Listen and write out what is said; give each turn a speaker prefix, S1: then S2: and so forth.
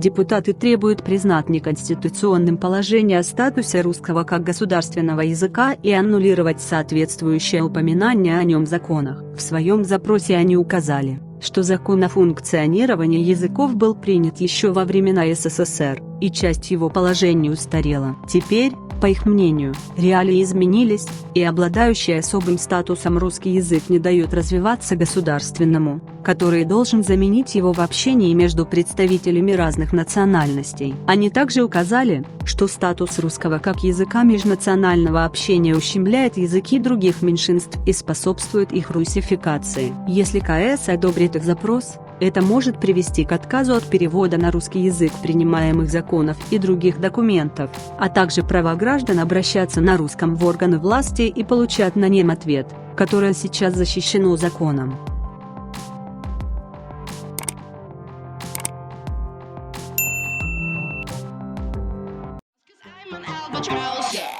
S1: Депутаты требуют признать неконституционным положение о статусе русского как государственного языка и аннулировать соответствующее упоминание о нем в законах. В своем запросе они указали, что закон о функционировании языков был принят еще во времена СССР, и часть его положений устарела. Теперь, по их мнению, реалии изменились, и обладающий особым статусом русский язык не дает развиваться государственному, который должен заменить его в общении между представителями разных национальностей. Они также указали, что статус русского как языка межнационального общения ущемляет языки других меньшинств и способствует их русификации. Если КС одобрит их запрос, это может привести к отказу от перевода на русский язык принимаемых законов и других документов, а также права граждан обращаться на русском в органы власти и получать на нем ответ, которое сейчас защищено законом.
S2: Albatross, yeah.